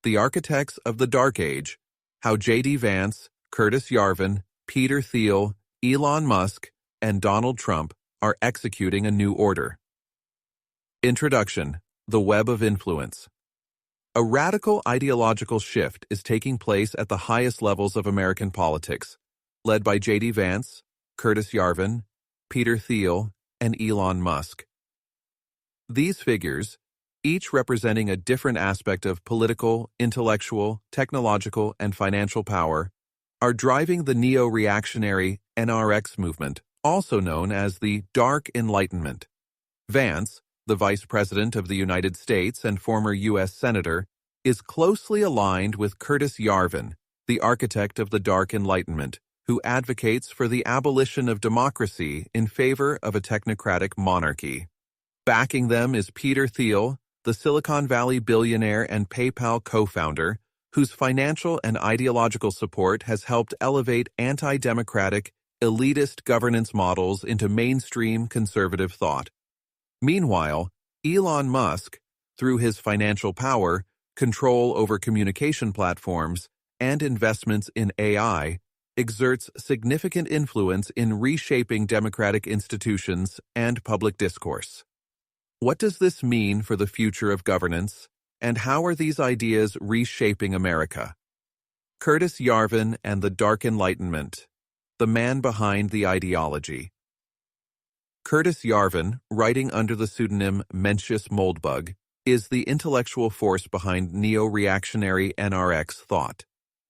The Architects of the Dark Age, How J.D. Vance, Curtis Yarvin, Peter Thiel, Elon Musk, and Donald Trump are executing a new order. Introduction: The Web of Influence. A radical ideological shift is taking place at the highest levels of American politics, led by J.D. Vance, Curtis Yarvin, Peter Thiel, and Elon Musk. These figures, each representing a different aspect of political, intellectual, technological, and financial power, are driving the neo-reactionary NRX movement, also known as the Dark Enlightenment. Vance, the Vice President of the United States and former U.S. Senator, is closely aligned with Curtis Yarvin, the architect of the Dark Enlightenment, who advocates for the abolition of democracy in favor of a technocratic monarchy. Backing them is Peter Thiel, the Silicon Valley billionaire and PayPal co-founder, whose financial and ideological support has helped elevate anti-democratic, elitist governance models into mainstream conservative thought. Meanwhile, Elon Musk, through his financial power, control over communication platforms, and investments in AI, exerts significant influence in reshaping democratic institutions and public discourse. What does this mean for the future of governance, and how are these ideas reshaping America? Curtis Yarvin and the Dark Enlightenment, the man behind the ideology. Curtis Yarvin, writing under the pseudonym Mencius Moldbug, is the intellectual force behind neo-reactionary NRX thought.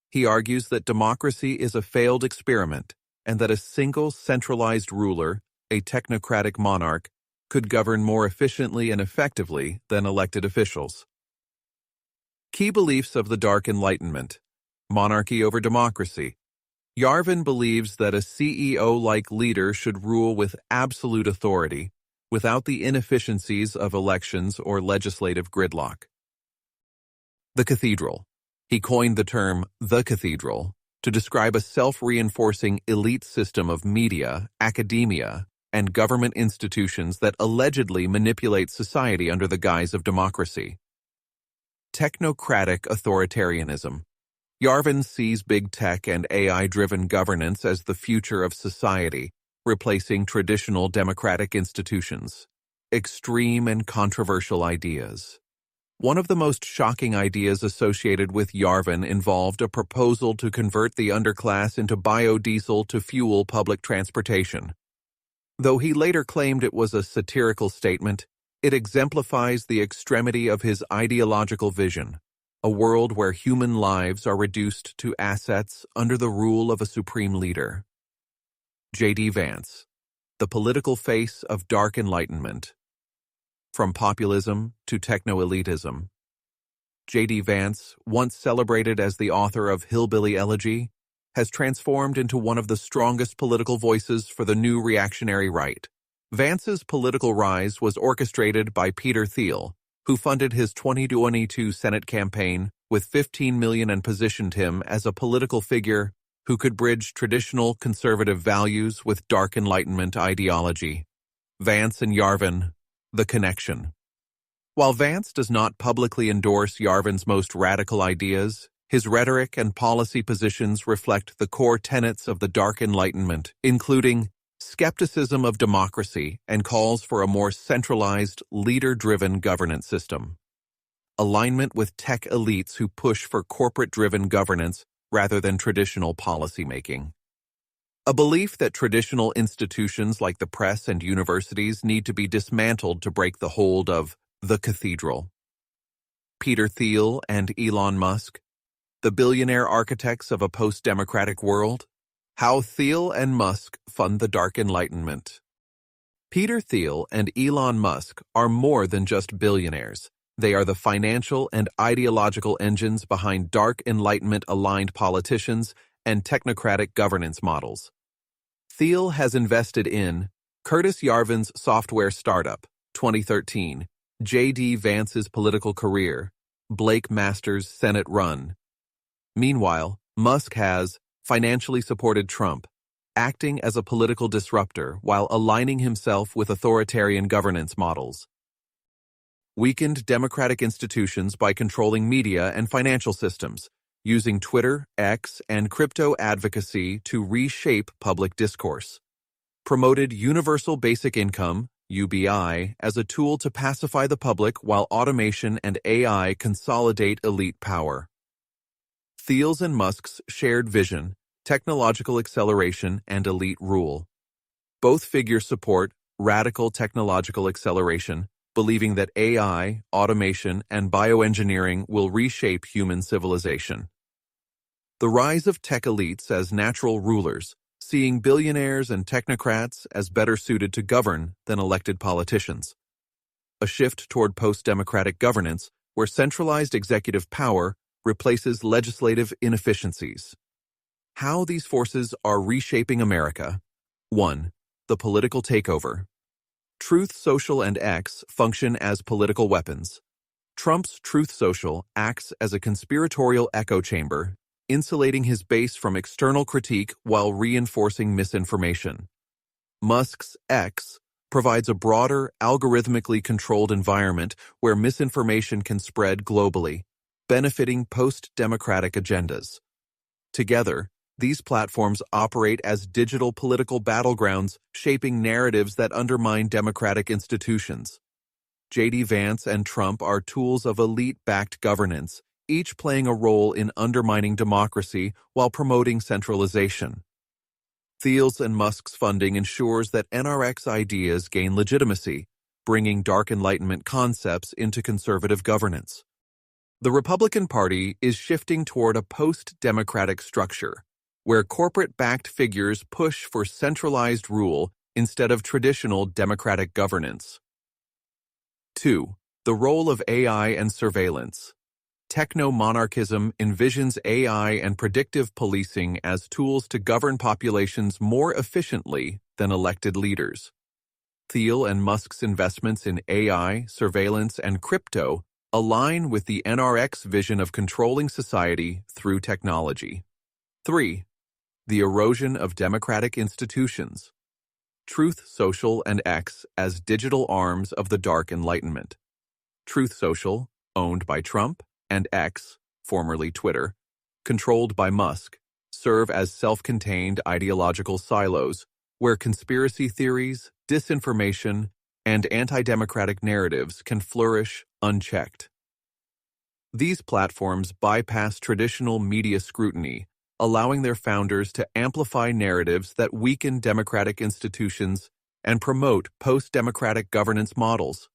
He argues that democracy is a failed experiment and that a single centralized ruler, a technocratic monarch, could govern more efficiently and effectively than elected officials. Key beliefs of the Dark Enlightenment: monarchy over democracy. Yarvin believes that a CEO-like leader should rule with absolute authority, without the inefficiencies of elections or legislative gridlock. The Cathedral. He coined the term "the Cathedral" to describe a self-reinforcing elite system of media, academia, and government institutions that allegedly manipulate society under the guise of democracy. Technocratic authoritarianism. Yarvin sees big tech and AI-driven governance as the future of society, replacing traditional democratic institutions. Extreme and controversial ideas. One of the most shocking ideas associated with Yarvin involved a proposal to convert the underclass into biodiesel to fuel public transportation. Though he later claimed it was a satirical statement, it exemplifies the extremity of his ideological vision, a world where human lives are reduced to assets under the rule of a supreme leader. J.D. Vance, the political face of Dark Enlightenment. From populism to techno-elitism. J.D. Vance, once celebrated as the author of Hillbilly Elegy, has transformed into one of the strongest political voices for the new reactionary right. Vance's political rise was orchestrated by Peter Thiel, who funded his 2022 Senate campaign with $15 million and positioned him as a political figure who could bridge traditional conservative values with Dark Enlightenment ideology. Vance and Yarvin, the connection. While Vance does not publicly endorse Yarvin's most radical ideas, his rhetoric and policy positions reflect the core tenets of the Dark Enlightenment, including skepticism of democracy and calls for a more centralized, leader-driven governance system. Alignment with tech elites who push for corporate-driven governance rather than traditional policymaking. A belief that traditional institutions like the press and universities need to be dismantled to break the hold of the cathedral. Peter Thiel and Elon Musk, the billionaire architects of a post-democratic world. How Thiel and Musk fund the Dark Enlightenment. Peter Thiel and Elon Musk are more than just billionaires. They are the financial and ideological engines behind Dark Enlightenment-aligned politicians and technocratic governance models. Thiel has invested in Curtis Yarvin's software startup, 2013, J.D. Vance's political career, Blake Masters' Senate run. Meanwhile, Musk has financially supported Trump, acting as a political disruptor while aligning himself with authoritarian governance models. weakened democratic institutions by controlling media and financial systems, using Twitter, X, and crypto advocacy to reshape public discourse. Promoted universal basic income, UBI, as a tool to pacify the public while automation and AI consolidate elite power. Thiel's and Musk's shared vision, technological acceleration, and elite rule. Both figures support radical technological acceleration, believing that AI, automation, and bioengineering will reshape human civilization. The rise of tech elites as natural rulers, seeing billionaires and technocrats as better suited to govern than elected politicians. A shift toward post-democratic governance where centralized executive power replaces legislative inefficiencies. How these forces are reshaping America. 1. The political takeover. Truth Social and X function as political weapons. Trump's Truth Social acts as a conspiratorial echo chamber, insulating his base from external critique while reinforcing misinformation. Musk's X provides a broader, algorithmically controlled environment where misinformation can spread globally, benefiting post-democratic agendas. Together, these platforms operate as digital political battlegrounds, shaping narratives that undermine democratic institutions. J.D. Vance and Trump are tools of elite-backed governance, each playing a role in undermining democracy while promoting centralization. Thiel's and Musk's funding ensures that NRX ideas gain legitimacy, bringing dark Enlightenment concepts into conservative governance. The Republican Party is shifting toward a post-democratic structure, where corporate-backed figures push for centralized rule instead of traditional democratic governance. 2. The role of AI and surveillance. Techno-monarchism envisions AI and predictive policing as tools to govern populations more efficiently than elected leaders. Thiel and Musk's investments in AI, surveillance, and crypto align with the NRX vision of controlling society through technology. 3. The erosion of democratic institutions. Truth Social and X as digital arms of the dark Enlightenment. Truth Social, owned by Trump, and X, formerly Twitter, controlled by Musk, serve as self-contained ideological silos where conspiracy theories, disinformation, and anti-democratic narratives can flourish unchecked. These platforms bypass traditional media scrutiny, allowing their founders to amplify narratives that weaken democratic institutions and promote post-democratic governance models.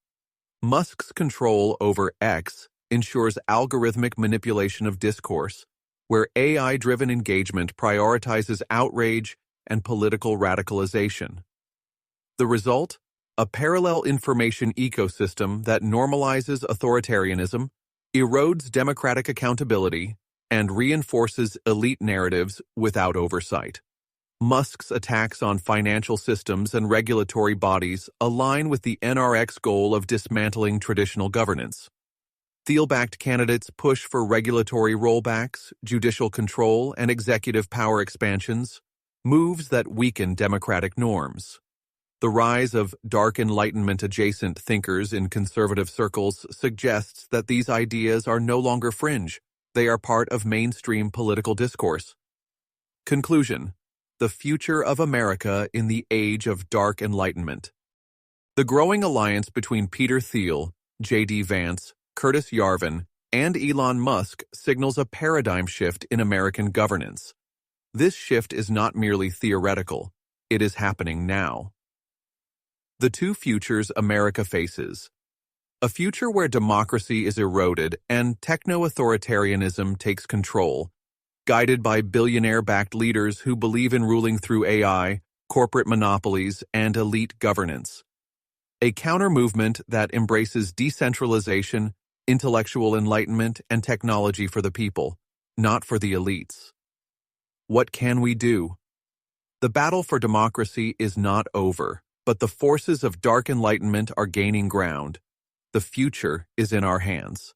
Musk's control over X ensures algorithmic manipulation of discourse, where AI-driven engagement prioritizes outrage and political radicalization. The result? A parallel information ecosystem that normalizes authoritarianism, erodes democratic accountability, and reinforces elite narratives without oversight. Musk's attacks on financial systems and regulatory bodies align with the NRX goal of dismantling traditional governance. Thiel-backed candidates push for regulatory rollbacks, judicial control, and executive power expansions, moves that weaken democratic norms. The rise of dark Enlightenment-adjacent thinkers in conservative circles suggests that these ideas are no longer fringe. They are part of mainstream political discourse. Conclusion: the future of America in the age of dark Enlightenment. The growing alliance between Peter Thiel, J.D. Vance, Curtis Yarvin, and Elon Musk signals a paradigm shift in American governance. This shift is not merely theoretical, it is happening now. The two futures America faces. A future where democracy is eroded and techno-authoritarianism takes control, guided by billionaire-backed leaders who believe in ruling through AI, corporate monopolies, and elite governance. A counter-movement that embraces decentralization, intellectual enlightenment, and technology for the people, not for the elites. What can we do? The battle for democracy is not over, but the forces of dark enlightenment are gaining ground. The future is in our hands.